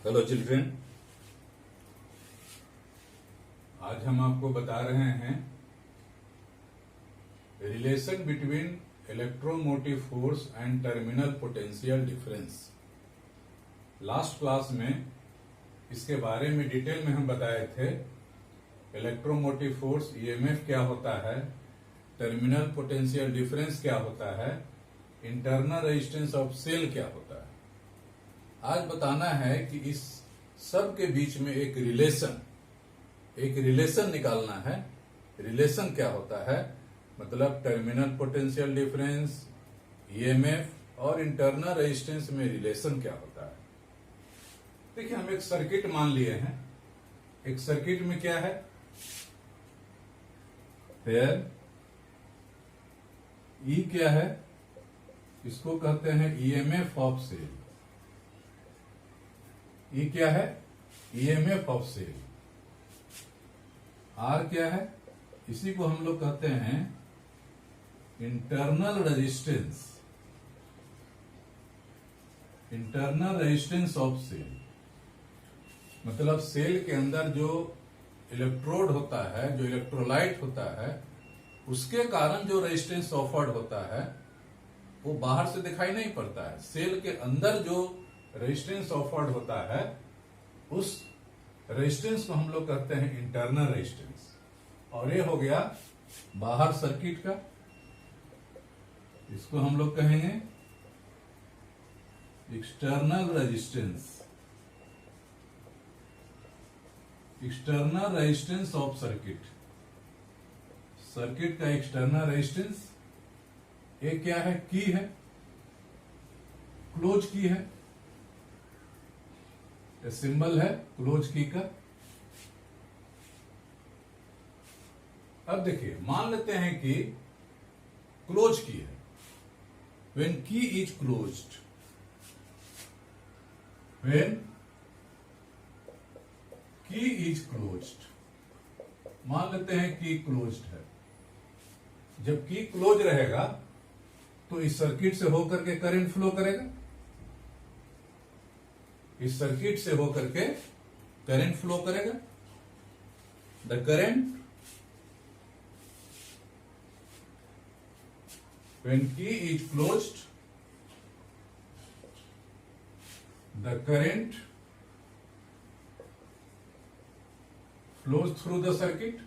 Hello children, आज हम आपको बता रहे हैं relation between electromotive force and terminal potential difference. Last class में इसके बारे में डिटेल में हम बताए थे। इलेक्ट्रोमोटिव फोर्स ईएमएफ क्या होता है, टर्मिनल पोटेंशियल डिफरेंस क्या होता है, इंटरनल रेजिस्टेंस ऑफ सेल क्या होता है। आज बताना है कि इस सब के बीच में एक रिलेशन निकालना है। रिलेशन क्या होता है, मतलब टर्मिनल पोटेंशियल डिफरेंस, ईएमएफ और इंटरनल रेजिस्टेंस में रिलेशन क्या होता है। देखिए, हम एक सर्किट मान लिए हैं। एक सर्किट में क्या है, फिर ई क्या है, इसको कहते हैं ईएमएफ ऑफ सेल। ई क्या है, ईएमएफ ऑफ सेल। आर क्या है, इसी को हम लोग कहते हैं internal resistance. Internal resistance of cell मतलब सेल के अंदर जो इलेक्ट्रोड होता है, जो इलेक्ट्रोलाइट होता है, उसके कारण जो रेजिस्टेंस ऑफर्ड होता है वो बाहर से दिखाई नहीं पड़ता है। सेल के अंदर जो रेजिस्टेंस ऑफर्ड होता है उस रेजिस्टेंस को हम लोग कहते हैं इंटरनल रेजिस्टेंस। और ये हो गया बाहर सर्किट का, इसको हम लोग कहेंगे external resistance. External resistance of circuit. Circuit का एक्सटर्नल रेजिस्टेंस ये क्या है, की है, क्लोज की है, सिंबल है क्लोज की का। अब देखिए, मान लेते हैं कि क्लोज की है। व्हेन की इज क्लोज्ड, व्हेन की इज क्लोज्ड, मान लेते हैं कि क्लोज्ड है। जब की क्लोज रहेगा तो इस सर्किट से होकर के करंट फ्लो करेगा। इस सर्किट से होकर के करंट फ्लो करेगा। द करंट व्हेन की is closed, the current flows through the circuit.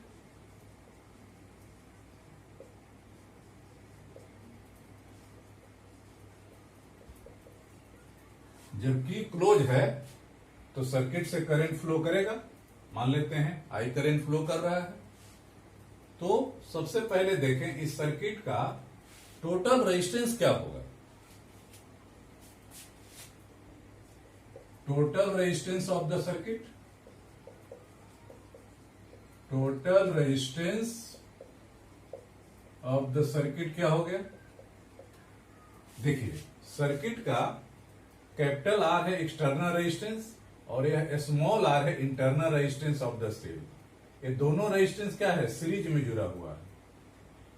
जब की क्लोज है तो सर्किट से करंट फ्लो करेगा। मान लेते हैं आई करंट फ्लो कर रहा है। तो सबसे पहले देखें इस सर्किट का टोटल रेजिस्टेंस क्या होगा। Total resistance of the circuit, total resistance of the circuit क्या हो गया। देखिए, सर्किट का कैपिटल आर है एक्सटर्नल रेजिस्टेंस और यह स्मॉल आर है internal resistance of the cell. ये दोनों रेजिस्टेंस क्या है, सीरीज में जुड़ा हुआ है।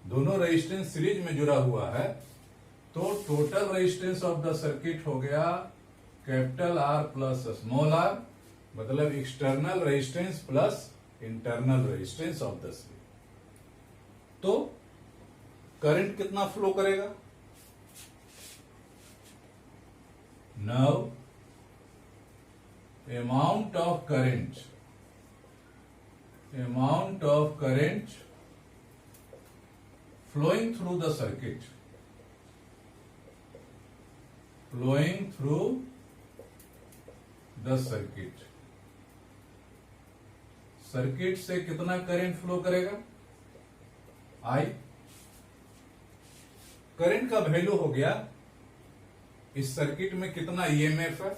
दोनों रेजिस्टेंस सीरीज में जुड़ा हुआ है। तो total resistance of the circuit हो गया capital R plus small R, मतलब external resistance plus internal resistance of the cell. तो करंट कितना फ्लो करेगा। Now, amount of current flowing through the circuit, circuit से कितना करंट फ्लो करेगा, आई। Current का वैल्यू हो गया इस सर्किट में कितना ईएमएफ है,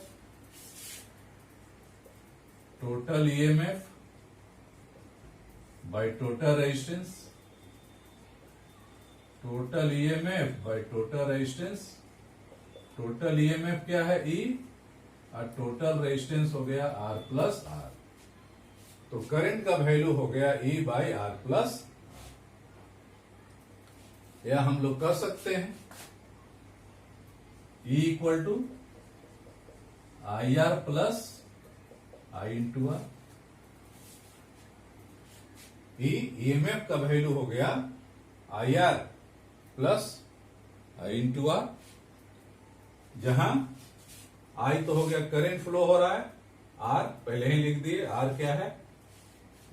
total EMF by total resistance. Total EMF by total resistance. Total EMF क्या है, ई, और टोटल रेजिस्टेंस हो गया आर प्लस आर। तो करंट का वैल्यू हो गया ई बाई आर प्लस। या हम लोग कह सकते हैं E equal to I R plus I into R. EMF का वैल्यू हो गया I R plus I into R, जहां आई तो हो गया करंट फ्लो हो रहा है, आर पहले ही लिख दिए, आर क्या है,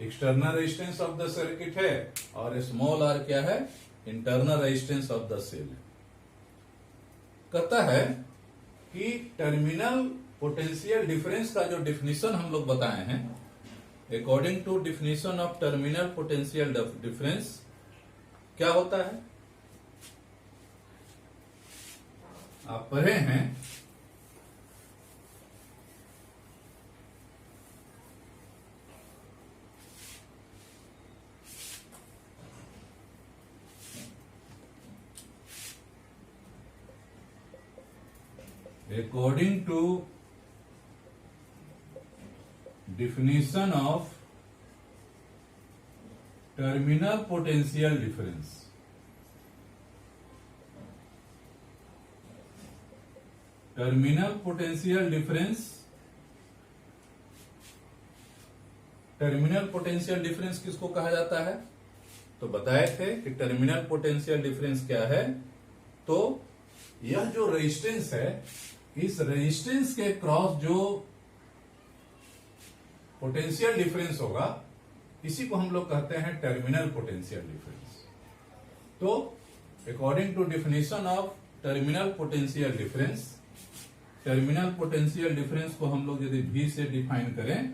external resistance of the circuit है, और स्मॉल आर क्या है, internal resistance of the cell. कहता है कि टर्मिनल पोटेंशियल डिफरेंस का जो डिफिनीशन हम लोग बताए हैं, according to definition of terminal potential difference क्या होता है, आप पढ़े हैं according to definition of terminal potential difference, terminal potential difference, terminal potential difference किसको कहा जाता है, तो बताए थे कि टर्मिनल पोटेंशियल डिफरेंस क्या है, तो यह जो रेजिस्टेंस है, इस रेजिस्टेंस के क्रॉस जो पोटेंशियल डिफरेंस होगा, इसी को हम लोग कहते हैं टर्मिनल पोटेंशियल डिफरेंस। तो according to definition of terminal potential difference, terminal potential difference को हम लोग यदि V से डिफाइन करें,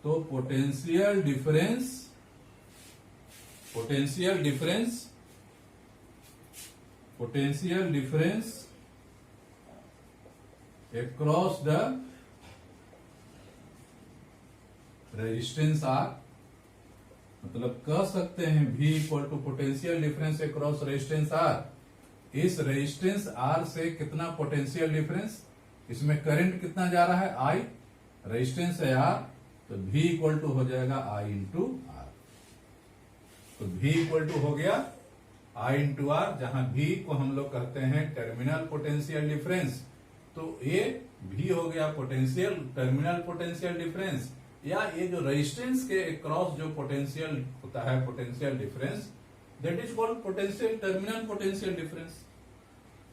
तो potential difference across the resistance R, मतलब कह सकते हैं V equal to potential difference across resistance R. इस रेजिस्टेंस आर से कितना पोटेंशियल डिफरेंस, इसमें करंट कितना जा रहा है, आई, रेजिस्टेंस है आर, तो V इक्वल टू हो जाएगा आई इंटू आर। तो V इक्वल टू हो गया आई इंटू आर, जहां V को हम लोग कहते हैं टर्मिनल पोटेंशियल डिफरेंस। तो ये V हो गया पोटेंशियल, टर्मिनल पोटेंशियल डिफरेंस, या ये जो रेजिस्टेंस के क्रॉस जो पोटेंशियल होता है, potential difference, that is called potential, terminal potential difference.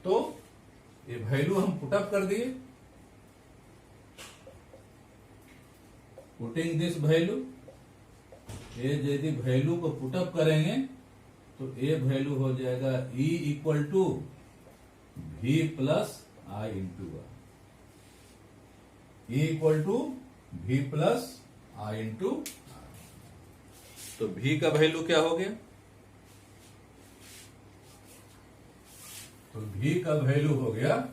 तो ये वैल्यू हम पुटअप कर दिए, पुटिंग दिस वैल्यू, ये यदि वैल्यू को पुटअप करेंगे तो ये वैल्यू हो जाएगा E equal to V plus I into R, E equal to V plus I into R. तो V का वैल्यू क्या हो गया, तो V का वैल्यू हो गया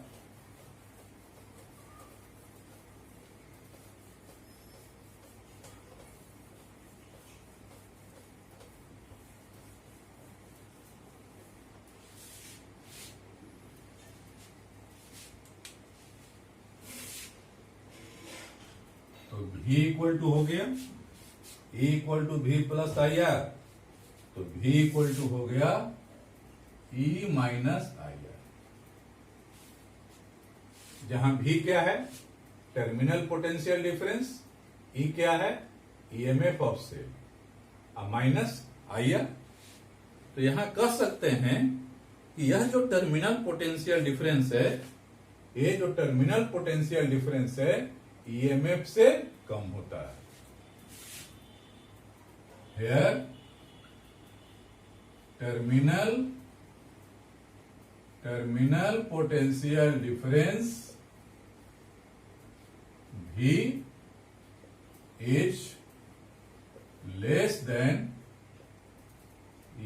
V इक्वल टू हो गया E equal to V plus I R, तो V इक्वल टू हो गया E माइनस आई आर, जहां V क्या है, टर्मिनल पोटेंशियल डिफरेंस, E क्या है, EMF of cell, minus I R. तो यहां कह सकते हैं कि यह जो टर्मिनल पोटेंशियल डिफरेंस है, ये जो टर्मिनल पोटेंशियल डिफरेंस है, ईएमएफ से कम होता है। Here terminal potential difference V is less than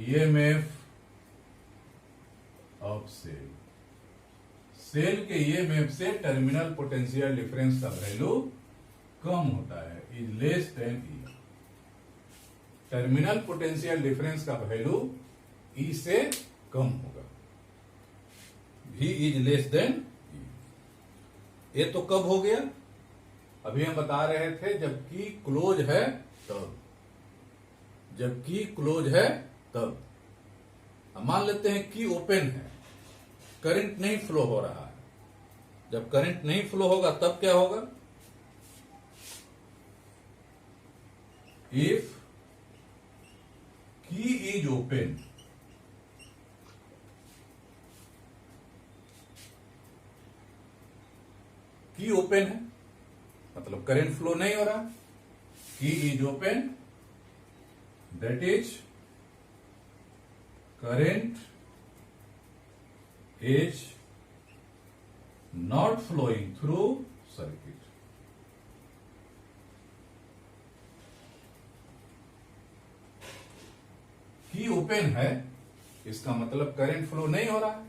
EMF of cell। Cell के ईएमएफ से टर्मिनल पोटेंशियल डिफरेंस का वैल्यू कम होता है, is less than e. Terminal potential difference का वैल्यू ई से कम होगा, V is less than e. ये तो कब हो गया, अभी हम बता रहे थे जबकि क्लोज है तब, जबकि क्लोज है तब। मान लेते हैं कि ओपन है, करंट नहीं फ्लो हो रहा है। जब करंट नहीं फ्लो होगा तब क्या होगा, इफ की इज ओपन, की ओपन है मतलब करंट फ्लो नहीं हो रहा, key is open, that is current is not flowing through circuit. Key open है इसका मतलब करंट फ्लो नहीं हो रहा है,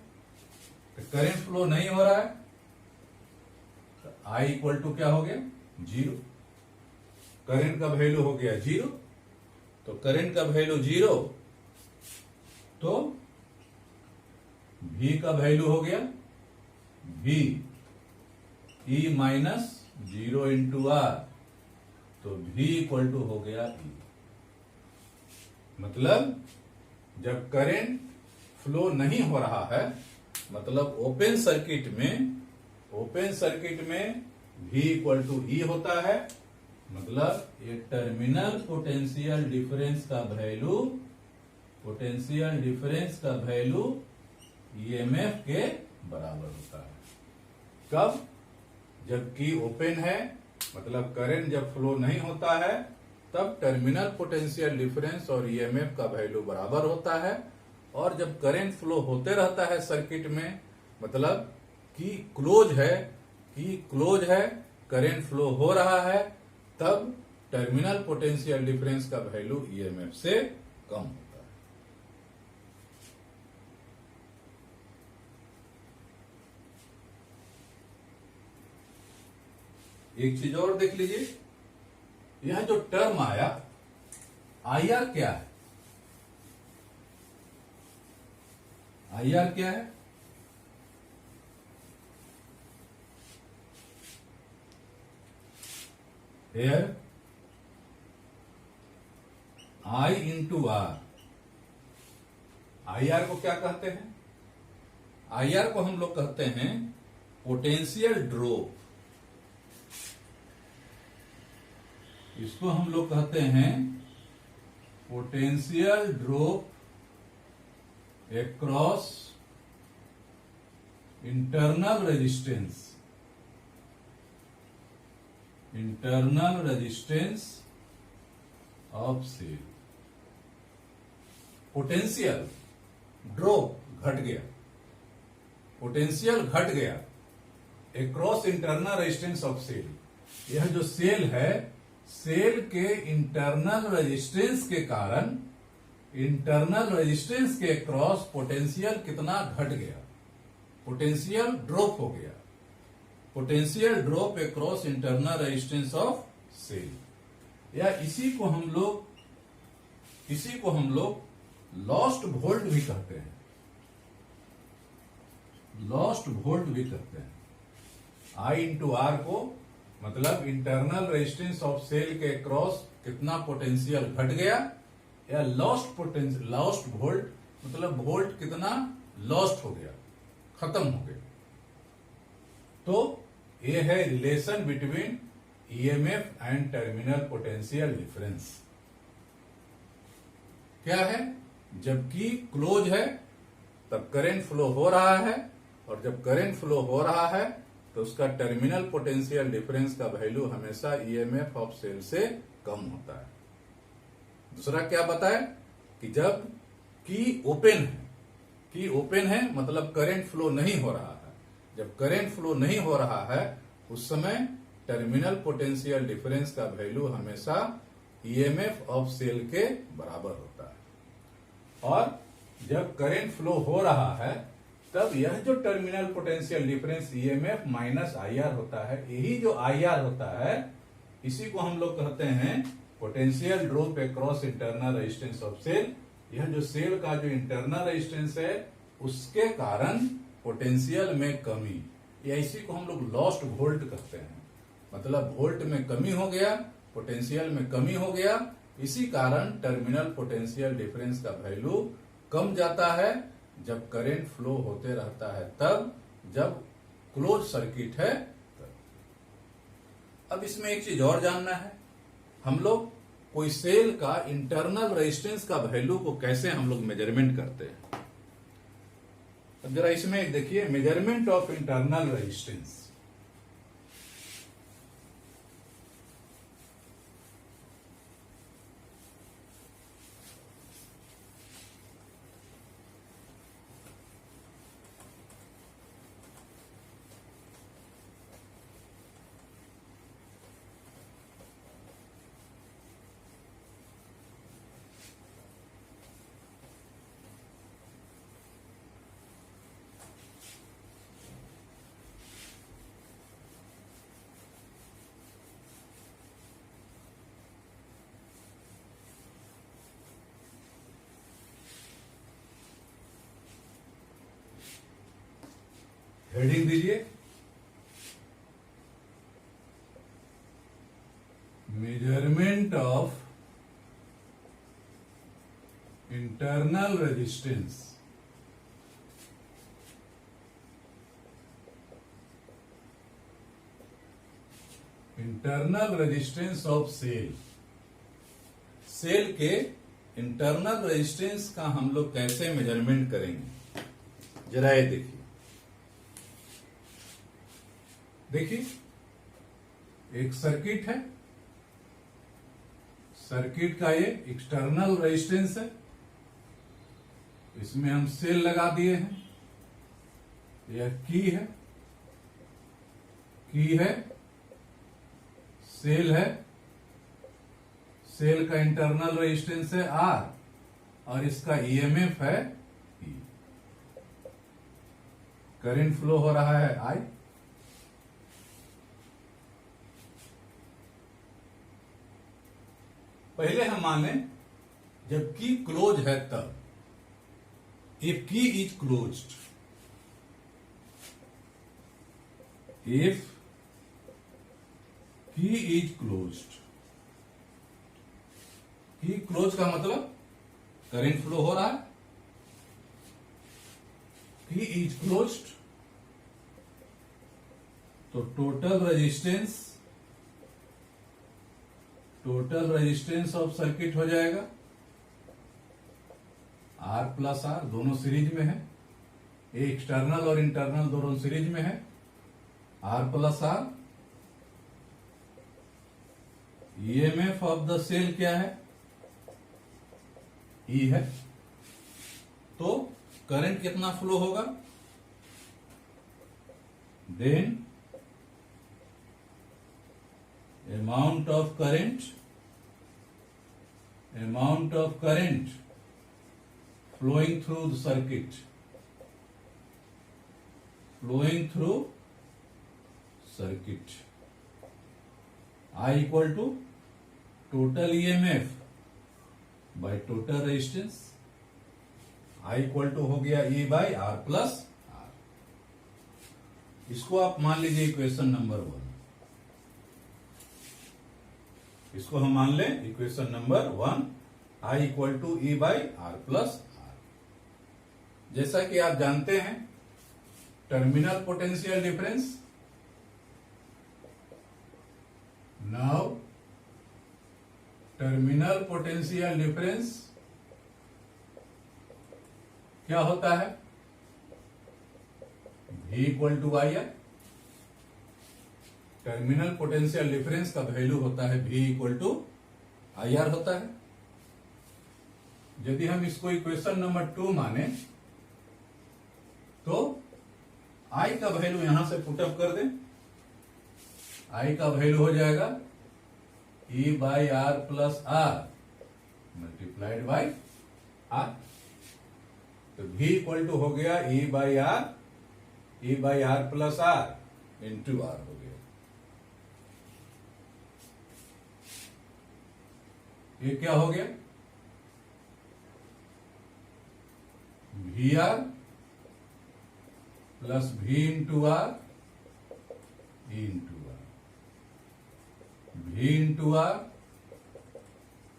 तो करंट फ्लो नहीं हो रहा है तो I इक्वल टू क्या हो गया, जीरो। करंट का वैल्यू हो गया जीरो, तो करंट का वैल्यू जीरो, तो V का वैल्यू हो गया V E minus zero into R, तो V इक्वल टू हो गया E। मतलब जब करंट फ्लो नहीं हो रहा है, मतलब ओपन सर्किट में V इक्वल टू E होता है, मतलब ये टर्मिनल पोटेंशियल डिफरेंस का वैल्यू EMF के बराबर होता है। कब? जबकि ओपन है, मतलब करंट जब फ्लो नहीं होता है, तब टर्मिनल पोटेंशियल डिफरेंस और EMF का वैल्यू बराबर होता है। और जब करंट फ्लो होते रहता है सर्किट में, मतलब की क्लोज है, करंट फ्लो हो रहा है, तब टर्मिनल पोटेंशियल डिफरेंस का वैल्यू EMF से कम होता है। एक चीज और देख लीजिए, यह जो टर्म आया IR क्या है? IR क्या है? Here I into R, IR को क्या कहते हैं? IR को हम लोग कहते हैं पोटेंशियल ड्रॉप। इसको हम लोग कहते हैं potential drop across internal resistance of cell. Potential drop घट गया, पोटेंशियल घट गया across internal resistance of cell. यह जो सेल है, सेल के इंटरनल रेजिस्टेंस के कारण, इंटरनल रेजिस्टेंस के क्रॉस पोटेंशियल कितना घट गया, पोटेंशियल ड्रॉप हो गया। Potential drop across internal resistance of cell, या इसी को हम लोग लॉस्ट वोल्ट भी कहते हैं। लॉस्ट वोल्ट भी कहते हैं। I इंटू आर को मतलब इंटरनल रेजिस्टेंस ऑफ सेल के क्रॉस कितना पोटेंशियल घट गया, या लॉस्ट वोल्ट मतलब वोल्ट कितना लॉस्ट हो गया, खत्म हो गया। तो ये है relation between EMF and terminal potential difference. क्या है? जबकि क्लोज है तब करंट फ्लो हो रहा है, और जब करंट फ्लो हो रहा है तो उसका टर्मिनल पोटेंशियल डिफरेंस का वैल्यू हमेशा EMF ऑफ सेल से कम होता है। दूसरा क्या बताए कि जब की ओपन है मतलब करंट फ्लो नहीं हो रहा है। जब करंट फ्लो नहीं हो रहा है उस समय टर्मिनल पोटेंशियल डिफरेंस का वैल्यू हमेशा EMF ऑफ सेल के बराबर होता है। और जब करंट फ्लो हो रहा है तब यह जो terminal potential difference EMF minus IR होता है, यही जो IR होता है इसी को हम लोग कहते हैं potential drop across internal resistance of cell. यह जो सेल का जो इंटरनल रेजिस्टेंस है उसके कारण पोटेंशियल में कमी, या इसी को हम लोग लॉस्ट वोल्ट कहते हैं। मतलब वोल्ट में कमी हो गया, पोटेंशियल में कमी हो गया, इसी कारण टर्मिनल पोटेंशियल डिफरेंस का वैल्यू कम जाता है जब करंट फ्लो होते रहता है, तब जब क्लोज सर्किट है तब। अब इसमें एक चीज और जानना है, हम लोग कोई सेल का इंटरनल रेजिस्टेंस का वैल्यू को कैसे हम लोग मेजरमेंट करते हैं। अब जरा इसमें देखिए, measurement of internal resistance. Heading दीजिए, measurement of internal resistance. Internal resistance of cell. Cell के इंटरनल रेजिस्टेंस का हम लोग कैसे मेजरमेंट करेंगे, जरा ये देखिए। देखिए, एक सर्किट है, सर्किट का ये एक्सटर्नल रेजिस्टेंस है, इसमें हम सेल लगा दिए हैं। यह की है, सेल है, सेल का इंटरनल रेजिस्टेंस है आर और इसका ईएमएफ है ई। करंट फ्लो हो रहा है आई। पहले हम माने जब की क्लोज है तब, इफ की इज क्लोज्ड, इफ की इज क्लोज्ड। की क्लोज का मतलब करंट फ्लो हो रहा है। की इज क्लोज्ड तो टोटल रेजिस्टेंस ऑफ सर्किट हो जाएगा आर प्लस आर, दोनों सीरीज में है। ये एक्सटर्नल और इंटरनल दोनों सीरीज में है। R plus R. EMF of the cell क्या है, ई है। तो करंट कितना फ्लो होगा, then amount of current flowing through the circuit, I equal to total EMF by total resistance। I equal to हो गया E by R plus R। इसको आप मान लीजिए इक्वेशन नंबर 1। इसको हम मान लें equation number 1, I equal to E by R plus R। जैसा कि आप जानते हैं, terminal potential difference, now terminal potential difference क्या होता है, V equal to I R. Terminal potential difference का वैल्यू होता है V equal to I R होता है। यदि हम इसको इक्वेशन नंबर 2 माने तो I का वैल्यू यहां से पुटअप कर दें। I का वैल्यू हो जाएगा E by R plus R multiplied by R. तो V इक्वल टू हो गया E by R plus R into R हो गया। ये क्या हो गया, V R plus V into R E into R, V into R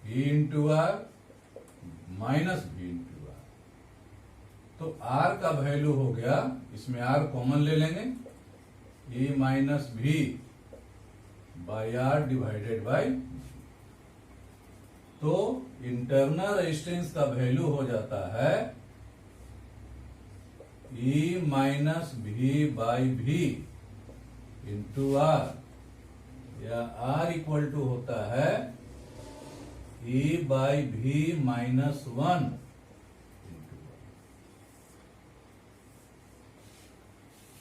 E into R minus V into R. तो आर का वैल्यू हो गया, इसमें आर कॉमन ले लेंगे, A minus V by R divided by. तो इंटरनल रेजिस्टेंस का value हो जाता है E minus V by V into R, या R इक्वल टू होता है E बाई वी माइनस 1।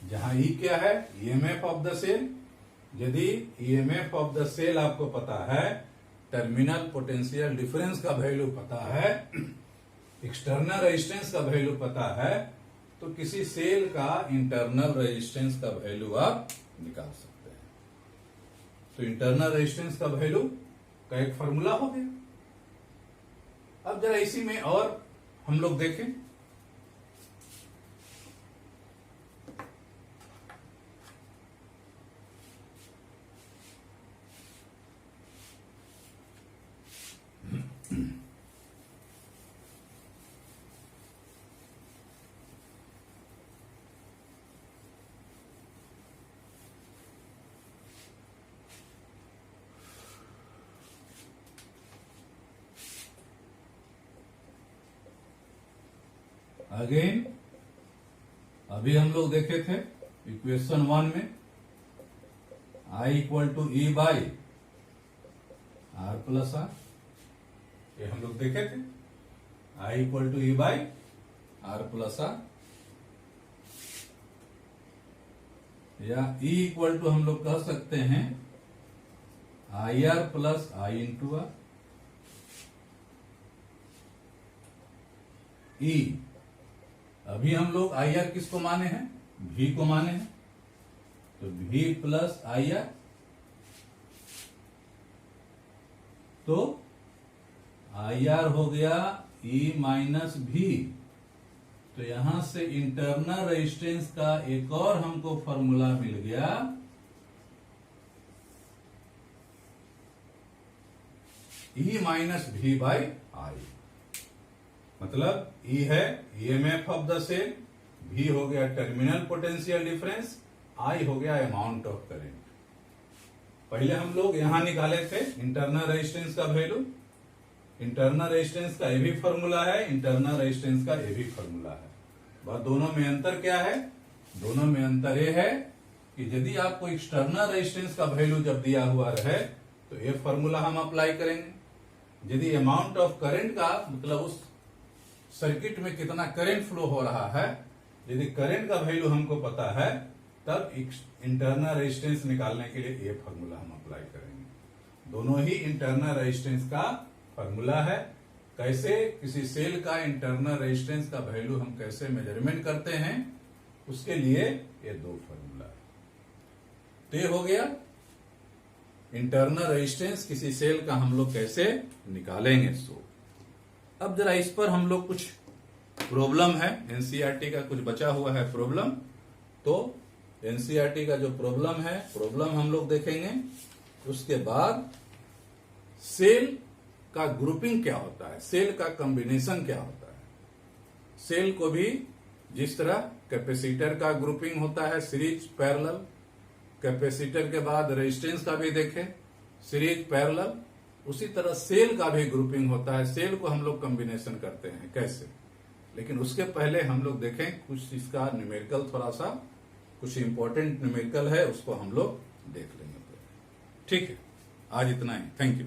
जहां E क्या है, ईएमएफ ऑफ द सेल। यदि ईएमएफ ऑफ द सेल आपको पता है, टर्मिनल पोटेंशियल डिफरेंस का वैल्यू पता है, एक्सटर्नल रेजिस्टेंस का वैल्यू पता है, तो किसी सेल का इंटरनल रेजिस्टेंस का वैल्यू आप निकाल सकते हैं। तो इंटरनल रेजिस्टेंस का वैल्यू का एक फॉर्मूला हो गया। अब जरा इसी में और हम लोग देखें। अगेन अभी हम लोग देखे थे इक्वेशन 1 में I equal to E by R plus R, ये हम लोग देखे थे। I equal to E by R plus R, या E इक्वल टू हम लोग कह सकते हैं I R plus I into R. E अभी हम लोग आई आर किसको माने हैं, V को माने हैं, तो V प्लस आई आर। तो आई आर हो गया E माइनस V। तो यहां से इंटरनल रेजिस्टेंस का एक और हमको फॉर्मूला मिल गया, E minus V by I. मतलब E है EMF of the cell, V हो गया टर्मिनल पोटेंशियल डिफरेंस, I हो गया अमाउंट ऑफ करंट। पहले हम लोग यहां निकाले थे इंटरनल रेजिस्टेंस का वैल्यू। इंटरनल रेजिस्टेंस का ये भी फॉर्मूला है, इंटरनल रेजिस्टेंस का ये भी फॉर्मूला है। बस दोनों में अंतर क्या है, दोनों में अंतर ये है कि यदि आपको एक्सटर्नल रेजिस्टेंस का वैल्यू जब दिया हुआ रहे तो ये फॉर्मूला हम अप्लाई करेंगे। यदि अमाउंट ऑफ करंट का मतलब उस सर्किट में कितना करंट फ्लो हो रहा है, यदि करंट का वैल्यू हमको पता है, तब इंटरनल रेजिस्टेंस निकालने के लिए ये फॉर्मूला हम अप्लाई करेंगे। दोनों ही इंटरनल रेजिस्टेंस का फॉर्मूला है। कैसे किसी सेल का इंटरनल रेजिस्टेंस का वैल्यू हम कैसे मेजरमेंट करते हैं, उसके लिए ये दो फॉर्मूला है। तो ये हो गया इंटरनल रेजिस्टेंस किसी सेल का हम लोग कैसे निकालेंगे। सो अब जरा इस पर हम लोग कुछ प्रॉब्लम है, एनसीईआरटी का कुछ बचा हुआ है प्रॉब्लम। तो एनसीईआरटी का जो प्रॉब्लम है, प्रॉब्लम हम लोग देखेंगे। उसके बाद सेल का ग्रुपिंग क्या होता है, सेल का कॉम्बिनेशन क्या होता है। सेल को भी जिस तरह कैपेसिटर का ग्रुपिंग होता है सीरीज पैरेलल, कैपेसिटर के बाद रेजिस्टेंस का भी देखें सीरीज पैरेलल, उसी तरह सेल का भी ग्रुपिंग होता है। सेल को हम लोग कॉम्बिनेशन करते हैं कैसे, लेकिन उसके पहले हम लोग देखें कुछ इसका न्यूमेरिकल, थोड़ा सा कुछ इंपॉर्टेंट न्यूमेरिकल है, उसको हम लोग देख लेंगे। ठीक है, आज इतना ही। Thank you.